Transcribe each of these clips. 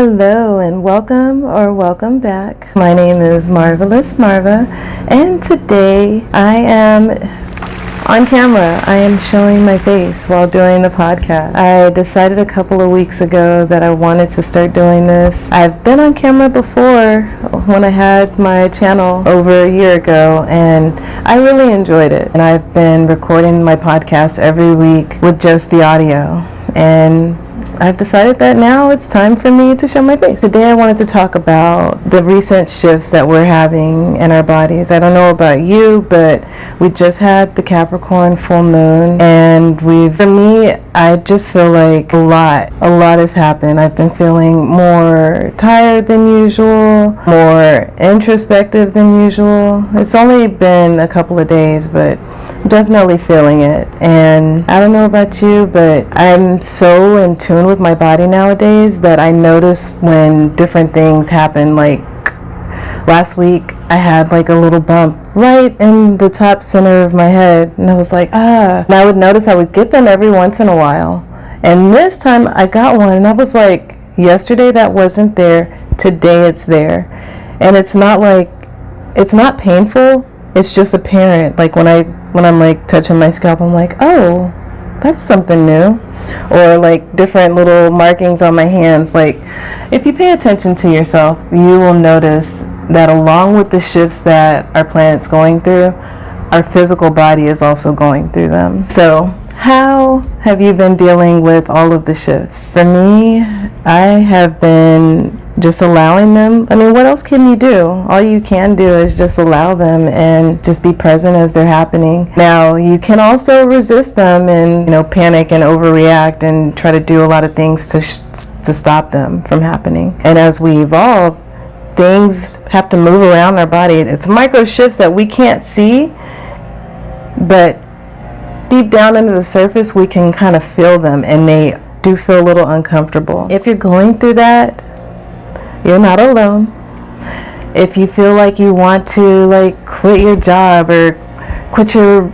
Hello and welcome back. My name is Marvelous Marva, and today I am on camera. I am showing my face while doing the podcast. I decided a couple of weeks ago that I wanted to start doing this. I've been on camera before when I had my channel over a year ago, and I really enjoyed it. And I've been recording my podcast every week with just the audio, and I've decided that now it's time for me to show my face. Today I wanted to talk about the recent shifts that we're having in our bodies. I don't know about you, but we just had the Capricorn full moon, and for me, I just feel like a lot has happened. I've been feeling more tired than usual, more introspective than usual. It's only been a couple of days, but definitely feeling it. And I don't know about you, but I'm so in tune with my body nowadays that I notice when different things happen. Like last week I had like a little bump right in the top center of my head, and I was like, and I would notice I would get them every once in a while, and this time I got one and I was like, yesterday that wasn't there, today it's there. And it's not painful, it's just apparent. Like when I'm like touching my scalp, I'm like, oh, that's something new. Or like different little markings on my hands. Like if you pay attention to yourself, you will notice that along with the shifts that our planet's going through, our physical body is also going through them. So how have you been dealing with all of the shifts? For me, I have been just allowing them. I mean, what else can you do? All you can do is just allow them and just be present as they're happening. Now, you can also resist them and, panic and overreact and try to do a lot of things to stop them from happening. And as we evolve, things have to move around our body. It's micro shifts that we can't see, but deep down under the surface, we can kind of feel them, and they do feel a little uncomfortable. If you're going through that, you're not alone. If you feel like you want to quit your job or quit your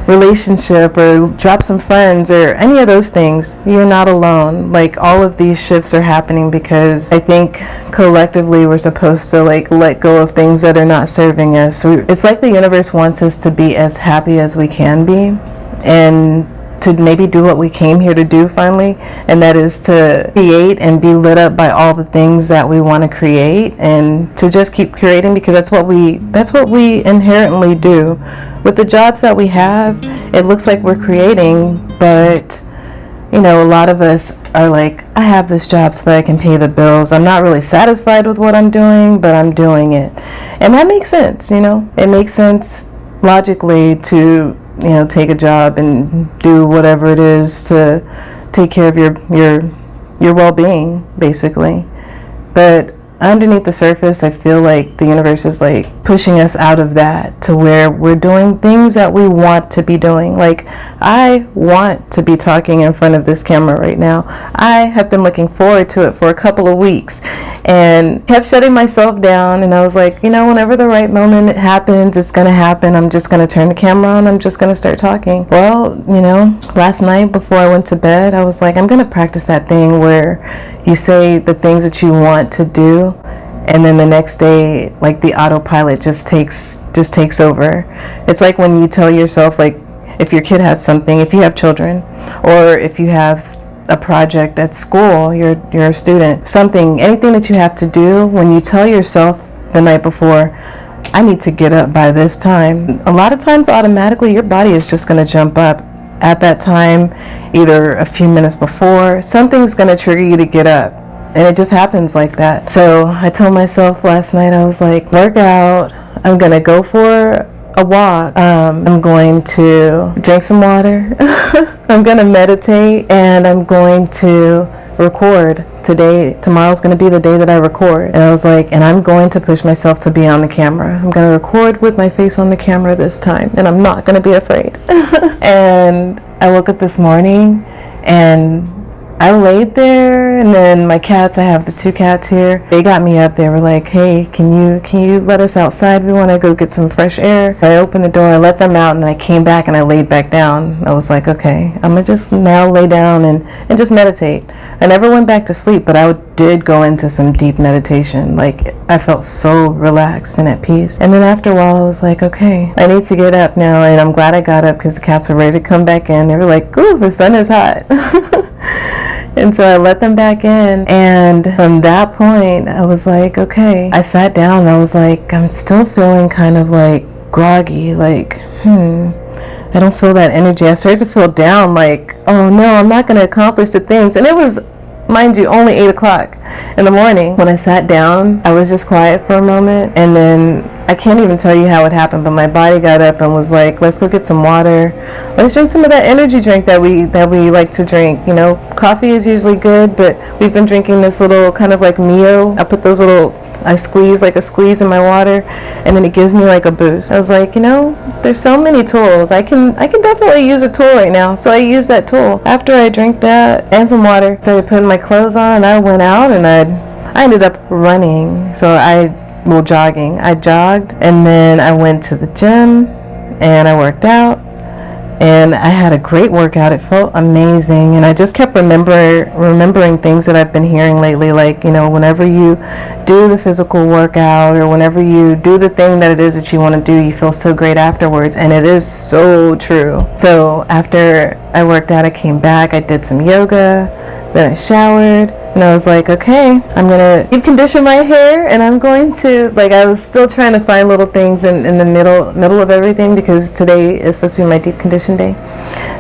relationship or drop some friends or any of those things, you're not alone. Like all of these shifts are happening because I think collectively we're supposed to let go of things that are not serving us. It's like the universe wants us to be as happy as we can be, and to maybe do what we came here to do finally, and that is to create and be lit up by all the things that we want to create, and to just keep creating, because that's what we inherently do. With the jobs that we have, it looks like we're creating, but a lot of us are like, I have this job so that I can pay the bills. I'm not really satisfied with what I'm doing, but I'm doing it. And that makes sense, it makes sense logically to take a job and do whatever it is to take care of your well-being, basically. But underneath the surface, I feel like the universe is pushing us out of that to where we're doing things that we want to be doing. Like, I want to be talking in front of this camera right now. I have been looking forward to it for a couple of weeks and kept shutting myself down, and I was like, whenever the right moment happens, it's going to happen. I'm just going to turn the camera on. I'm just going to start talking. Well, last night before I went to bed, I was like, I'm going to practice that thing where you say the things that you want to do, and then the next day, the autopilot just takes over. It's like when you tell yourself, if your kid has something, if you have children, or if you have a project at school, you're a student, anything that you have to do, when you tell yourself the night before, I need to get up by this time, a lot of times automatically your body is just going to jump up at that time, either a few minutes before. Something's going to trigger you to get up, and it just happens like that. So I told myself last night, I was like, work out, I'm going to go for a walk, I'm going to drink some water, I'm going to meditate, and I'm going to record. Tomorrow's going to be the day that I record. And I was like, and I'm going to push myself to be on the camera. I'm going to record with my face on the camera this time, and I'm not going to be afraid. And I woke up this morning and I laid there And then my cats, I have the 2 cats here. They got me up. They were like, hey, can you let us outside? We want to go get some fresh air. I opened the door, I let them out, and then I came back and I laid back down. I was like, okay, I'm gonna just now lay down and just meditate. I never went back to sleep, but I did go into some deep meditation. Like, I felt so relaxed and at peace. And then after a while, I was like, okay, I need to get up now. And I'm glad I got up because the cats were ready to come back in. They were like, ooh, the sun is hot. And so I let them back in. And from that point, I was like, okay. I sat down and I was like, I'm still feeling kind of like groggy, like, I don't feel that energy. I started to feel down, like, oh no, I'm not going to accomplish the things. And it was, mind you, only 8 o'clock in the morning. When I sat down, I was just quiet for a moment, and then I can't even tell you how it happened, but my body got up and was like, let's go get some water. Let's drink some of that energy drink that we like to drink. You know, coffee is usually good, but we've been drinking this little kind of like Mio. I squeeze like a squeeze in my water, and then it gives me like a boost. I was like, you know, there's so many tools. I can definitely use a tool right now. So I used that tool. After I drank that and some water, started putting my clothes on, and I went out and I ended up running. Jogging. I jogged, and then I went to the gym and I worked out, and I had a great workout. It felt amazing, and I just kept remembering things that I've been hearing lately, like, you know, whenever you do the physical workout or whenever you do the thing that it is that you want to do, you feel so great afterwards. And it is so true. So after I worked out, I came back, I did some yoga, then I showered, and I was like, okay, I'm gonna deep condition my hair, and I'm going to, like, I was still trying to find little things in the middle of everything, because today is supposed to be my deep condition day.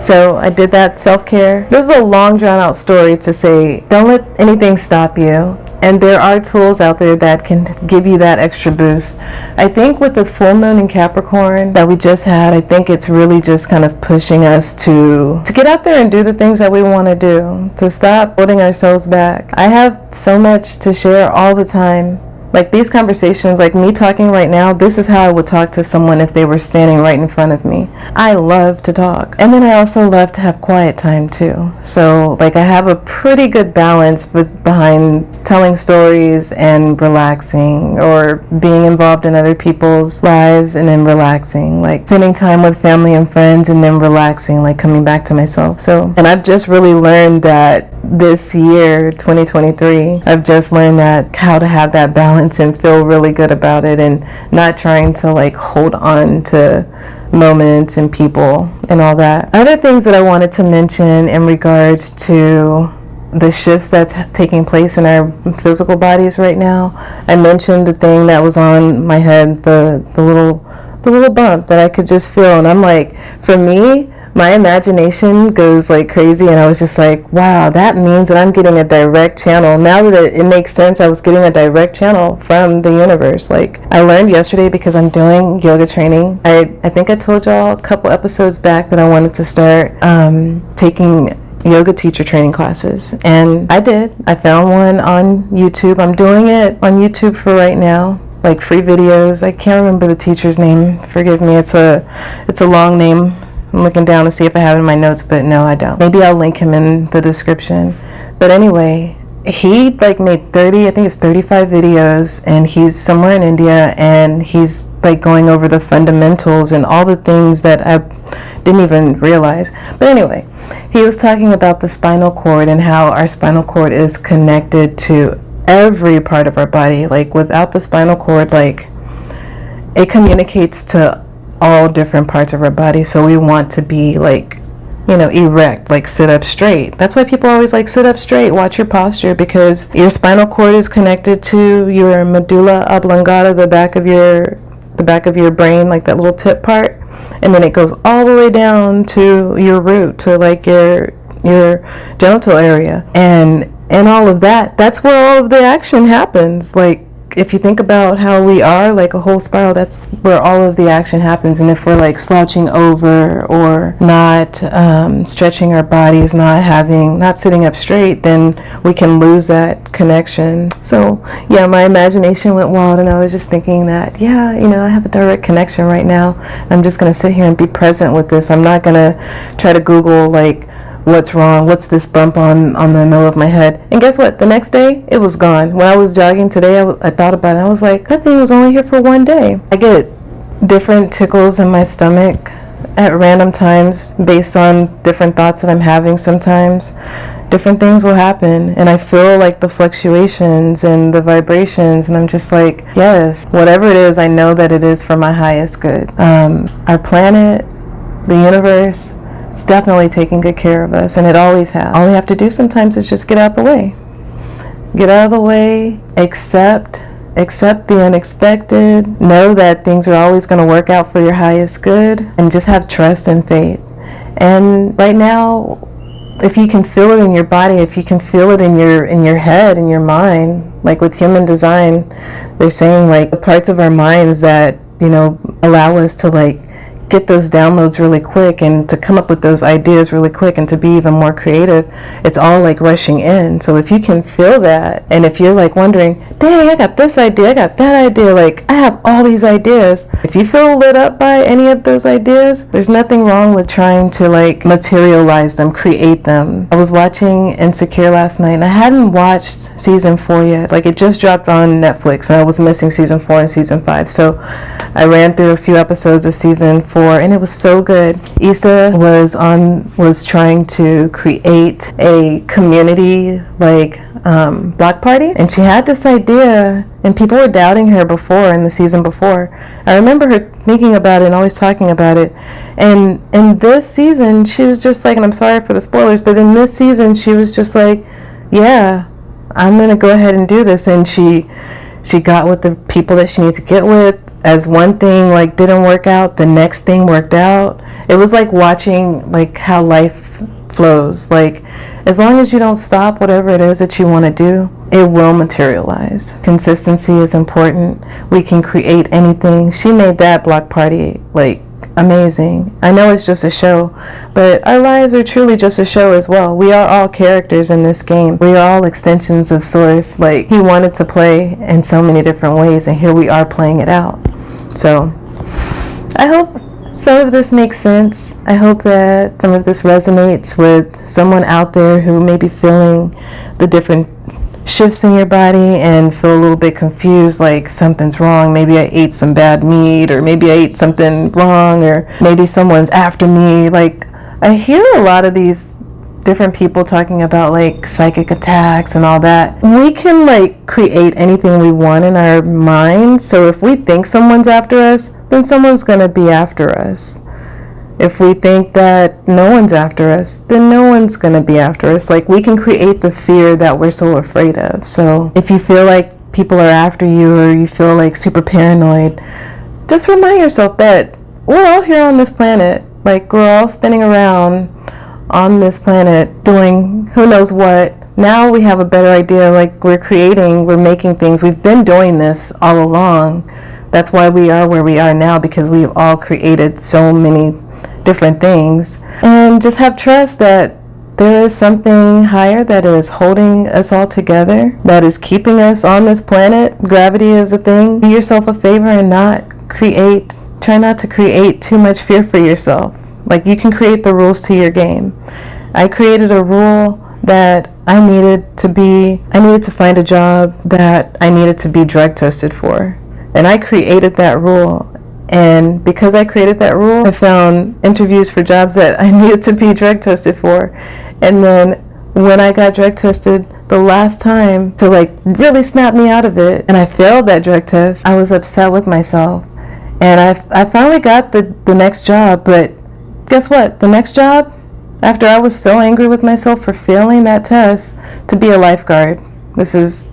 So I did that self-care. This is a long drawn out story to say, don't let anything stop you. And there are tools out there that can give you that extra boost. I think with the full moon in Capricorn that we just had, I think it's really just kind of pushing us to get out there and do the things that we want to do, to stop holding ourselves back. I have so much to share all the time. Like these conversations, like me talking right now, this is how I would talk to someone if they were standing right in front of me. I love to talk. And then I also love to have quiet time too. So like I have a pretty good balance behind telling stories and relaxing, or being involved in other people's lives and then relaxing, like spending time with family and friends and then relaxing, like coming back to myself. So, and I've just really learned that this year, 2023, I've just learned that how to have that balance and feel really good about it, and not trying to like hold on to moments and people and all that. Other things that I wanted to mention in regards to the shifts that's taking place in our physical bodies right now. I mentioned the thing that was on my head, the little bump that I could just feel, and I'm like, for me, my imagination goes like crazy, and I was just like, wow, that means that I'm getting a direct channel. Now that it makes sense, I was getting a direct channel from the universe. Like I learned yesterday, because I'm doing yoga training. I think I told y'all a couple episodes back that I wanted to start taking yoga teacher training classes, and I did. I found one on YouTube. I'm doing it on YouTube for right now, like free videos. I can't remember the teacher's name, forgive me. It's a long name. I'm looking down to see if I have it in my notes, but no, I don't. Maybe I'll link him in the description. But anyway, he like made 35 videos, and he's somewhere in India, and he's like going over the fundamentals and all the things that I didn't even realize. But anyway, he was talking about the spinal cord and how our spinal cord is connected to every part of our body. Like without the spinal cord, like it communicates to all different parts of our body. So we want to be like, you know, erect, like sit up straight. That's why people always like sit up straight, watch your posture, because your spinal cord is connected to your medulla oblongata, the back of your brain, like that little tip part, and then it goes all the way down to your root, to like your genital area, and all of that. That's where all of the action happens. Like if you think about how we are, like a whole spiral, that's where all of the action happens. And if we're like slouching over or not stretching our bodies, not sitting up straight, then we can lose that connection. So yeah, my imagination went wild, and I was just thinking that, yeah, you know, I have a direct connection right now. I'm just going to sit here and be present with this. I'm not going to try to Google like what's wrong, what's this bump on the middle of my head. And guess what? The next day, it was gone. When I was jogging today, I thought about it. I was like, that thing was only here for one day. I get different tickles in my stomach at random times based on different thoughts that I'm having sometimes. Different things will happen, and I feel like the fluctuations and the vibrations, and I'm just like, yes, whatever it is, I know that it is for my highest good. Our planet, the universe, it's definitely taking good care of us, and it always has. All we have to do sometimes is just get out of the way. Get out of the way, accept the unexpected, know that things are always going to work out for your highest good, and just have trust and faith. And right now, if you can feel it in your body, if you can feel it in your head, in your mind, like with human design, they're saying like the parts of our minds that, allow us to like get those downloads really quick and to come up with those ideas really quick and to be even more creative, it's all like rushing in. So if you can feel that, and if you're like wondering, dang, I got this idea, I got that idea, like I have all these ideas. If you feel lit up by any of those ideas, there's nothing wrong with trying to like materialize them, create them. I was watching Insecure last night, and I hadn't watched season 4 yet. Like it just dropped on Netflix, and I was missing season 4 and season 5. So I ran through a few episodes of season 4, and it was so good. Issa was trying to create a community like block party, and she had this idea, and people were doubting her before in the season before. I remember her thinking about it and always talking about it, and in this season she was just like, and I'm sorry for the spoilers, but in this season she was just like, yeah, I'm gonna go ahead and do this. And she got with the people that she needs to get with. As one thing like didn't work out, the next thing worked out. It was like watching like how life flows. Like as long as you don't stop whatever it is that you want to do, it will materialize. Consistency is important. We can create anything. She made that block party like amazing. I know it's just a show, but our lives are truly just a show as well. We are all characters in this game. We are all extensions of Source. Like he wanted to play in so many different ways, and here we are playing it out. So I hope some of this makes sense. I hope that some of this resonates with someone out there who may be feeling the different shifts in your body and feel a little bit confused, like something's wrong. Maybe I ate some bad meat, or maybe I ate something wrong, or maybe someone's after me. Like I hear a lot of these different people talking about like psychic attacks and all that. We can like create anything we want in our mind. So if we think someone's after us, then someone's gonna be after us. If we think that no one's after us, then no one's gonna be after us. Like we can create the fear that we're so afraid of. So if you feel like people are after you, or you feel like super paranoid, just remind yourself that we're all here on this planet. Like we're all spinning around on this planet doing who knows what. Now we have a better idea. Like we're making things. We've been doing this all along. That's why we are where we are now, because we've all created so many different things. And just have trust that there is something higher that is holding us all together, that is keeping us on this planet. Gravity is a thing. Do yourself a favor and try not to create too much fear for yourself. Like you can create the rules to your game. I created a rule that I needed to find a job that I needed to be drug tested for. And I created that rule. And because I created that rule, I found interviews for jobs that I needed to be drug tested for. And then when I got drug tested the last time, to like really snap me out of it, and I failed that drug test, I was upset with myself. And I finally got the next job, but guess what? The next job, after I was so angry with myself for failing that test, to be a lifeguard. This is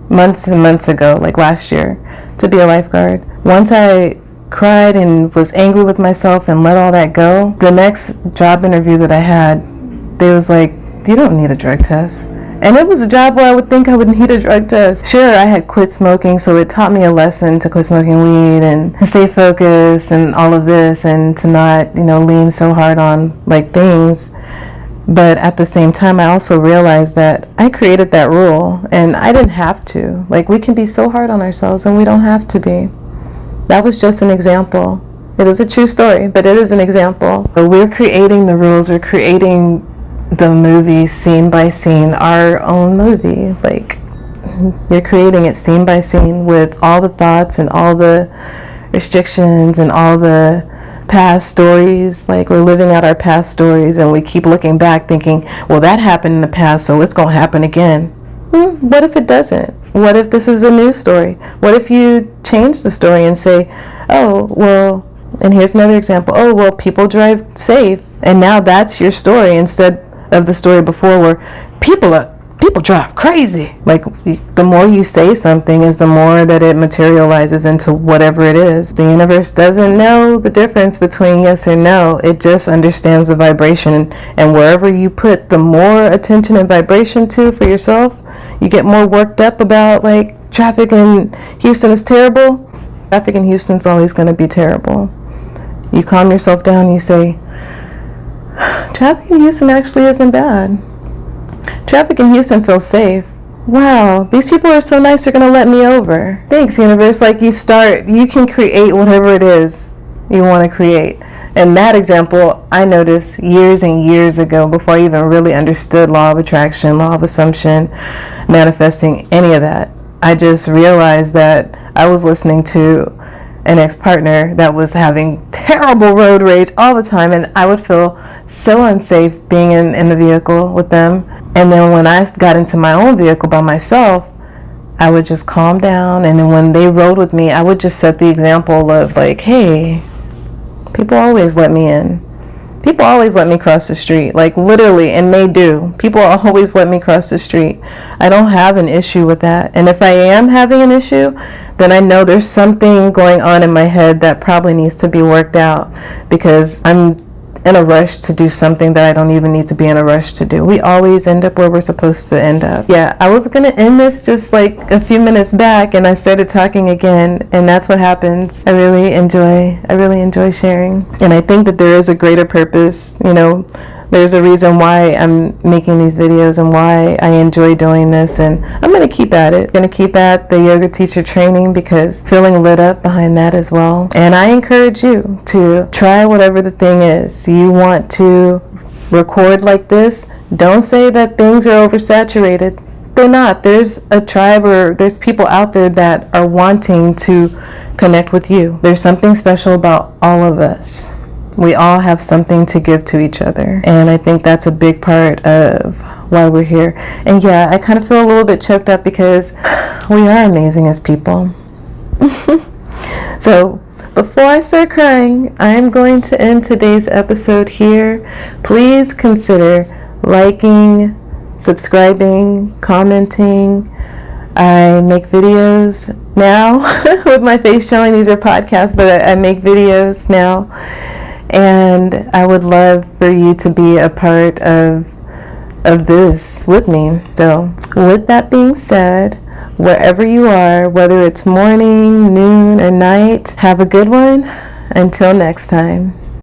months and months ago, like last year, to be a lifeguard. Once I cried and was angry with myself and let all that go, the next job interview that I had, they was like, you don't need a drug test. And it was a job where I would think I would need a drug test. Sure, I had quit smoking, so it taught me a lesson to quit smoking weed and stay focused and all of this, and to not, lean so hard on like things. But at the same time, I also realized that I created that rule, and I didn't have to. Like, we can be so hard on ourselves, and we don't have to be. That was just an example. It is a true story, but it is an example. But we're creating the rules. We're creating the movie scene by scene, our own movie. Like, you're creating it scene by scene with all the thoughts and all the restrictions and all the past stories. Like, we're living out our past stories, and we keep looking back thinking, well, that happened in the past, so it's going to happen again. What if it doesn't? What if this is a new story? What if you change the story and say, oh, well, and here's another example. Oh, well, people drive safe. And now that's your story instead of the story before where people drive crazy. Like, the more you say something is the more that it materializes into whatever it is. The universe doesn't know the difference between yes or no. It just understands the vibration. And wherever you put the more attention and vibration to for yourself, you get more worked up about, like, traffic in Houston is terrible. Traffic in Houston's always going to be terrible. You calm yourself down and you say, traffic in Houston actually isn't bad. Traffic in Houston feels safe. Wow, these people are so nice, they're going to let me over. Thanks, universe. Like, you can create whatever it is you want to create. And that example, I noticed years and years ago before I even really understood law of attraction, law of assumption, manifesting, any of that. I just realized that I was listening to an ex-partner that was having terrible road rage all the time, and I would feel so unsafe being in the vehicle with them. And then when I got into my own vehicle by myself, I would just calm down, and then when they rode with me, I would just set the example of, like, hey, people always let me in. People always let me cross the street, like, literally, and they do. People always let me cross the street. I don't have an issue with that. And if I am having an issue, then I know there's something going on in my head that probably needs to be worked out, because I'm in a rush to do something that I don't even need to be in a rush to do. We always end up where we're supposed to end up. Yeah, I was gonna end this just like a few minutes back, and I started talking again, and that's what happens. I really enjoy sharing, and I think that there is a greater purpose. You know, there's a reason why I'm making these videos and why I enjoy doing this, and I'm going to keep at it. I'm going to keep at the yoga teacher training because feeling lit up behind that as well. And I encourage you to try whatever the thing is. You want to record like this, don't say that things are oversaturated. They're not. There's a tribe, or there's people out there that are wanting to connect with you. There's something special about all of us. We all have something to give to each other. And I think that's a big part of why we're here. And yeah, I kind of feel a little bit choked up because we are amazing as people. So before I start crying, I'm going to end today's episode here. Please consider liking, subscribing, commenting. I make videos now with my face showing. These are podcasts, but I make videos now. And I would love for you to be a part of this with me. So with that being said, wherever you are, whether it's morning, noon, or night, have a good one. Until next time.